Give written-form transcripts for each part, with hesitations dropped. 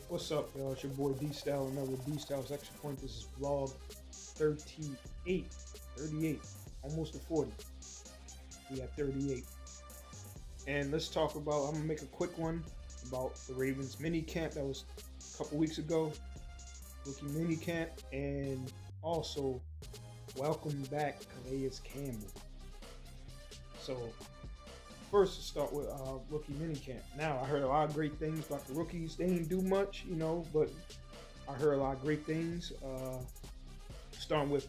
What's up, y'all? It's your boy D-STÄL, another D-STAL'S Extrapoint. This is vlog 38, almost to 40. We at 38. And let's talk about, I'm gonna make a quick one about the Ravens mini camp that was a couple weeks ago. Rookie mini camp, and also welcome back Calais Cambell. So first, to start with rookie minicamp. Now, I heard a lot of great things about the rookies. They didn't do much, but I heard a lot of great things. Starting with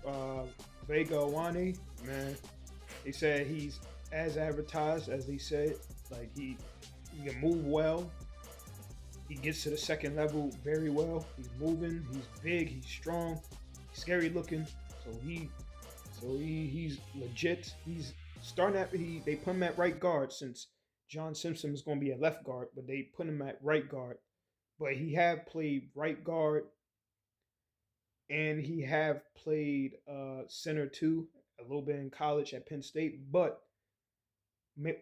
Vega Awane, man. They said he's as advertised, as they said. Like, he can move well. He gets to the second level very well. He's moving. He's big. He's strong. He's scary looking. So he's legit. He's starting at they put him at right guard, since John Simpson is going to be at left guard, but they put him at right guard. But he have played right guard, and he have played center too, a little bit in college at Penn State, but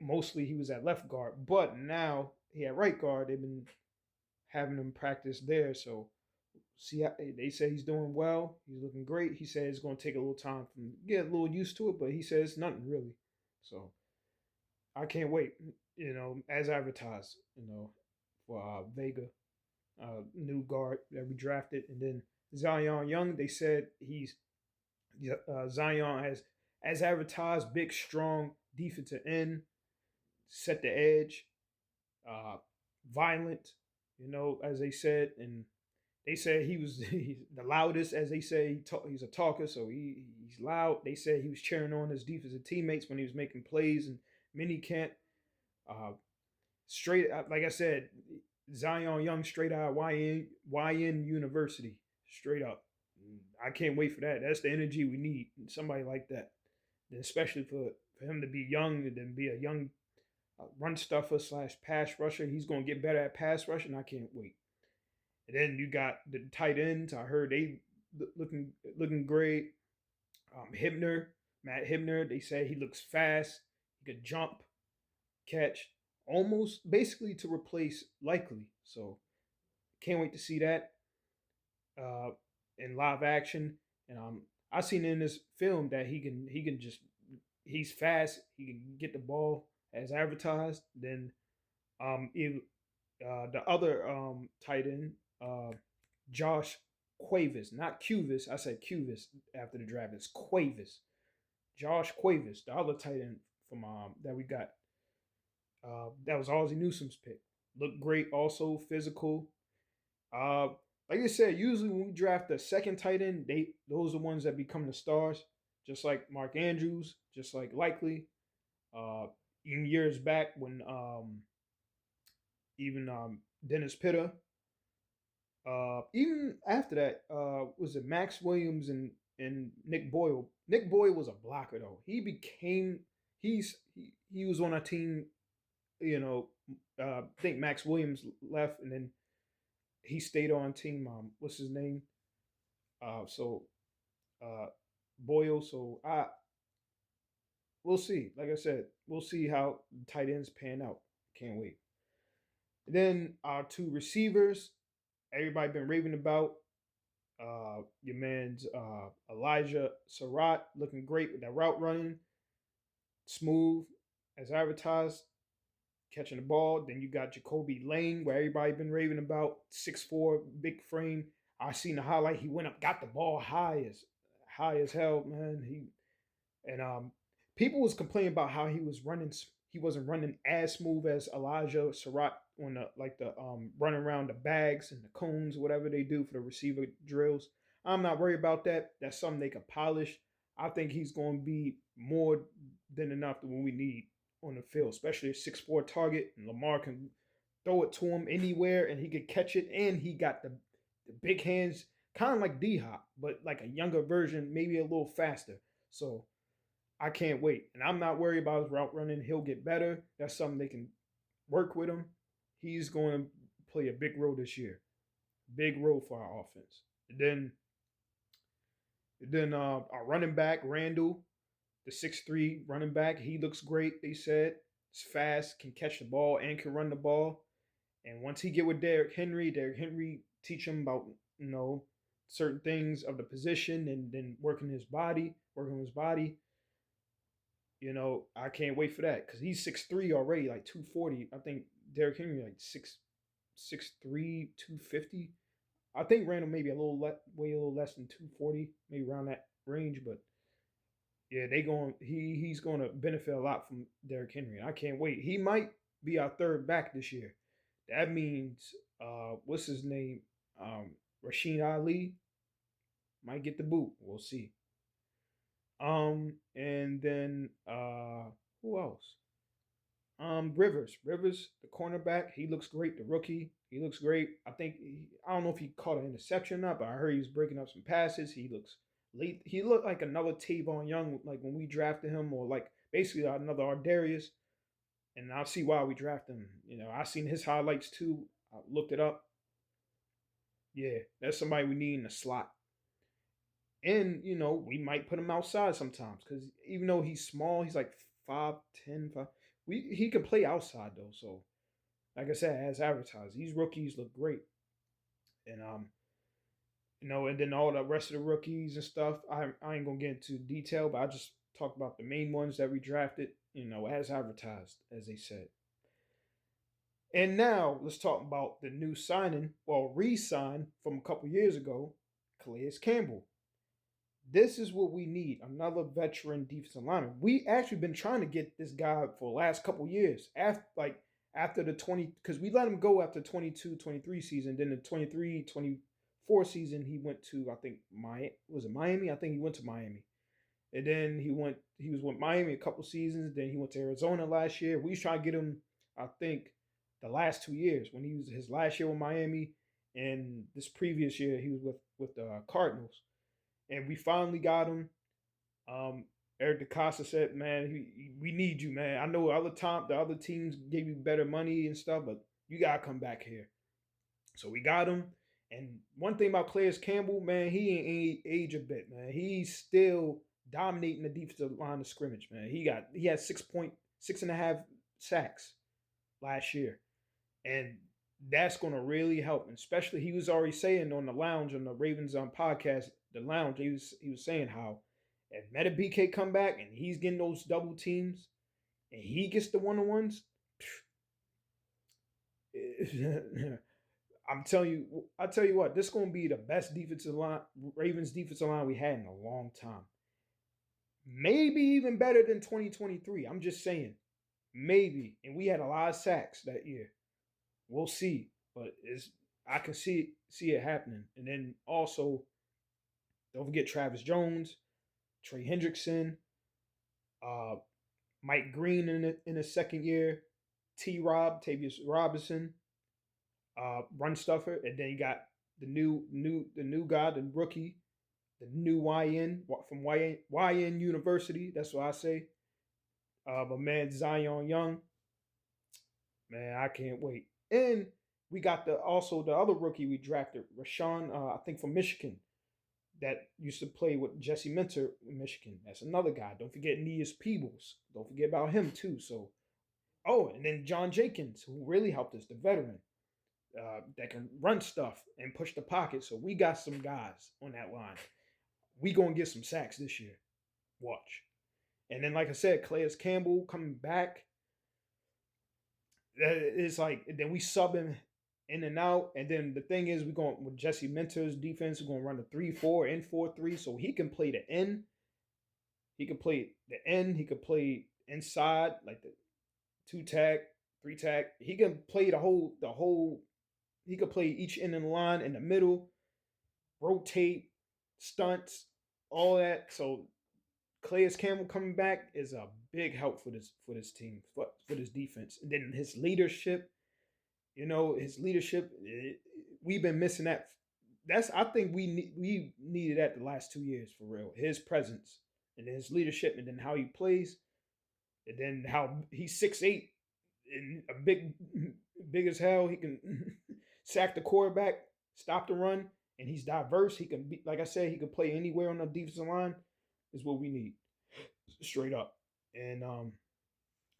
mostly he was at left guard. But now he at right guard. They've been having him practice there, so see, they say he's doing well. He's looking great. He said it's going to take a little time for him to get a little used to it, but he says nothing really. So I can't wait, as advertised, for Vega, new guard that we drafted. And then Zion Young, they said Zion has, as advertised, big, strong defensive end, set the edge, violent, as they said. And they said he's the loudest, as they say. He's a talker, so he's loud. They said he was cheering on his defensive teammates when he was making plays in mini camp. Straight, like I said, Zion Young, straight out of YN University, straight up. I can't wait for that. That's the energy we need. Somebody like that, and especially for him to be young and then be a young run stuffer / pass rusher. He's going to get better at pass rushing. I can't wait. And then you got the tight ends. I heard they looking great. Matt Hibner. They say he looks fast. He could jump, catch, almost basically to replace Likely. So can't wait to see that in live action. And I seen in this film that he's fast. He can get the ball as advertised. Then the other tight end, Josh Cuevas, not Cuvis. I said Cuvis after the draft. It's Cuevas. Josh Cuevas, the other tight end from that we got. That was Ozzie Newsome's pick. Looked great, also physical. Like I said, usually when we draft the second tight end, those are the ones that become the stars, just like Mark Andrews, just like Likely. In years back when even Dennis Pitta. Even after that, was it Max Williams and Nick Boyle? Nick Boyle was a blocker though. He was on our team. I think Max Williams left, and then he stayed on team. What's his name? Boyle. So we'll see. Like I said, we'll see how the tight ends pan out. Can't wait. And then our two receivers, everybody been raving about. Your man's Elijah Surratt looking great with that route running, smooth as advertised, catching the ball. Then you got Jacoby Lane, where everybody been raving about, 6'4", big frame. I seen the highlight. He went up, got the ball high as hell, man. People was complaining about how he was running. He wasn't running as smooth as Elijah Surratt on the running around the bags and the cones, whatever they do for the receiver drills. I'm not worried about that. That's something they can polish. I think he's going to be more than enough to what we need on the field, especially a 6'4" target, and Lamar can throw it to him anywhere and he could catch it, and he got the big hands, kind of like D-Hop, but like a younger version, maybe a little faster. So I can't wait. And I'm not worried about his route running. He'll get better. That's something they can work with him. He's going to play a big role this year. Big role for our offense. And then our running back, Randall, the 6'3" running back, he looks great, they said. He's fast, can catch the ball, and can run the ball. And once he get with Derrick Henry teach him about, you know, certain things of the position, and then working his body, You know, I can't wait for that because he's 6'3" already, like 240. I think Derrick Henry like 6'3", 250. I think Randall maybe way a little less than 240, maybe around that range. But yeah, he's going to benefit a lot from Derrick Henry. I can't wait. He might be our third back this year. That means what's his name? Rasheen Ali might get the boot. We'll see. And then who else? Rivers, the cornerback, he looks great. The rookie, he looks great. I don't know if he caught an interception or not, but I heard he was breaking up some passes. He looks late. He looked like another Tavon Young, like when we drafted him, or like basically another Ardarius. And I'll see why we drafted him. You know, I seen his highlights too. I looked it up. Yeah, that's somebody we need in the slot. And, you know, we might put him outside sometimes because even though he's small, he's like 5'10", 5. He can play outside though. So, like I said, as advertised, these rookies look great. And you know, and then all the rest of the rookies and stuff, I ain't gonna get into detail, but I just talk about the main ones that we drafted, you know, as advertised, as they said. And now let's talk about the new signing, well, re-sign from a couple years ago, Calais Cambell. This is what we need, another veteran defensive lineman. We actually been trying to get this guy for the last couple years. After the 20, because we let him go after 22-23 season. Then the 23-24 season, he went to, I think, Miami? I think he went to Miami. And then he was with Miami a couple seasons. Then he went to Arizona last year. We was trying to get him, I think, the last 2 years. When he was his last year with Miami, and this previous year he was with the Cardinals. And we finally got him. Eric DeCosta said, "Man, we need you, man. I know the other teams gave you better money and stuff, but you gotta come back here." So we got him. And one thing about Calais Cambell, man, he ain't age a bit, man. He's still dominating the defensive line of scrimmage, man. He had 6.5 sacks last year, and that's going to really help. And especially, he was already saying on the lounge on the Ravens podcast, the lounge, he was saying how if Meta BK come back and he's getting those double teams and he gets the one-on-ones, I tell you what, this is going to be the best defensive line, Ravens defensive line we had in a long time. Maybe even better than 2023. I'm just saying, maybe. And we had a lot of sacks that year. We'll see, but I can see it happening. And then also, don't forget Travis Jones, Trey Hendrickson, Mike Green in his second year, Tavius Robinson, run stuffer, and then you got the new guy, the rookie, the new YN from YN University. That's what I say. My man Zion Young. Man, I can't wait. And we got also the other rookie we drafted, Rashawn, I think from Michigan, that used to play with Jesse Minter in Michigan. That's another guy. Don't forget Neas Peebles. Don't forget about him too. So, and then John Jenkins, who really helped us, the veteran, that can run stuff and push the pocket. So we got some guys on that line. We gonna get some sacks this year. Watch. And then, like I said, Calais Cambell coming back. It's like, then we sub him in and out. And then the thing is, we're going with Jesse Minter's defense. We're going to run the 3-4 and 4-3. So he can play the end. He can play the end. He could play inside, like the 2-tag, 3-tag. He can play the whole. He could play each end of the line in the middle, rotate, stunts, all that. So Calais Cambell coming back is a big help for this team, for this defense. And then his leadership, we've been missing that. I think we needed that the last 2 years for real. His presence and his leadership, and then how he plays, and then how he's 6'8" and a big as hell. He can sack the quarterback, stop the run, and he's diverse. He can be, like I said, he can play anywhere on the defensive line. Is what we need, straight up. And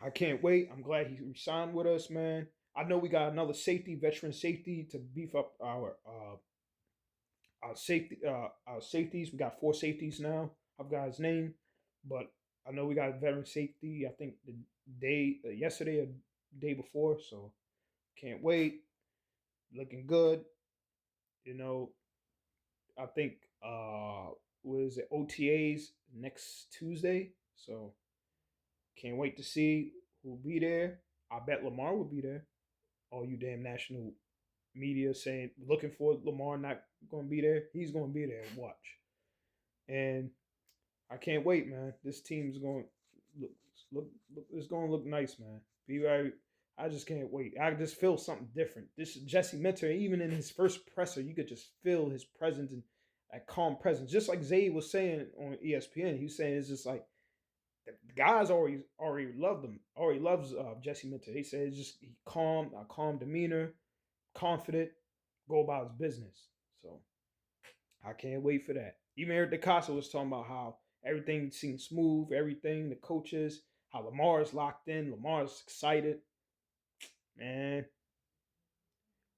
I can't wait. I'm glad he signed with us, man. I know we got another safety, veteran safety, to beef up our safeties. We got 4 safeties now. I've got his name, but I know we got veteran safety. I think the day yesterday or day before, so can't wait. Looking good. You know, I think what is it, OTAs next Tuesday. So can't wait to see who'll be there. I bet Lamar will be there. All you damn national media saying looking for Lamar not going to be there. He's going to be there. Watch. And I can't wait, man. This team's going look look. It's going to look nice, man. Be right. I just can't wait. I just feel something different. This Jesse Minter, even in his first presser, you could just feel his presence and that calm presence. Just like Zay was saying on ESPN, he was saying it's just like the guys already loved him. Already loves Jesse Minter. He said it's just he calm, a calm demeanor, confident, go about his business. So I can't wait for that. Even Eric DeCosta was talking about how everything seems smooth, everything, the coaches, how Lamar's locked in, Lamar's excited. Man,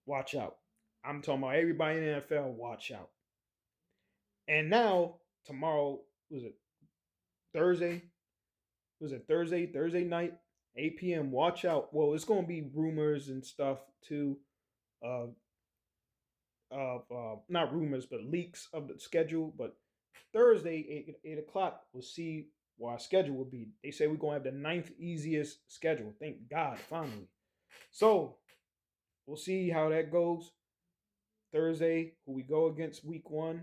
watch out. I'm talking about everybody in the NFL, watch out. And now, tomorrow, was it Thursday? Was it Thursday? Thursday night, 8 p.m. Watch out. Well, it's going to be rumors and stuff too. Not rumors, but leaks of the schedule. But Thursday, 8 o'clock, we'll see what our schedule will be. They say we're going to have the 9th easiest schedule. Thank God, finally. So, we'll see how that goes. Thursday, who we go against week 1.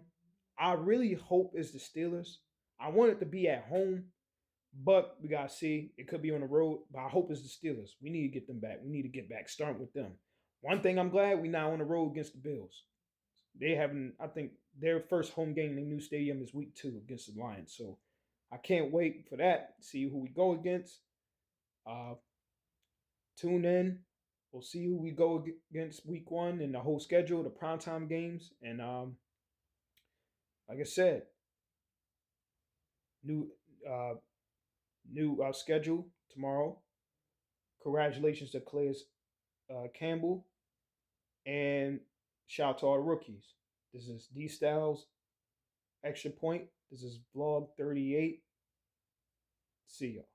I really hope it's the Steelers. I want it to be at home, but we got to see. It could be on the road, but I hope it's the Steelers. We need to get them back. We need to get back, starting with them. One thing I'm glad we now on the road against the Bills. They haven't, I think their first home game in the new stadium is week 2 against the Lions. So I can't wait for that. See who we go against. Tune in. We'll see who we go against week 1 and the whole schedule, the primetime games. And like I said, new schedule tomorrow. Congratulations to Calais Cambell. And shout out to all the rookies. This is D-Styles, Extrapoint. This is VLOG38. See y'all.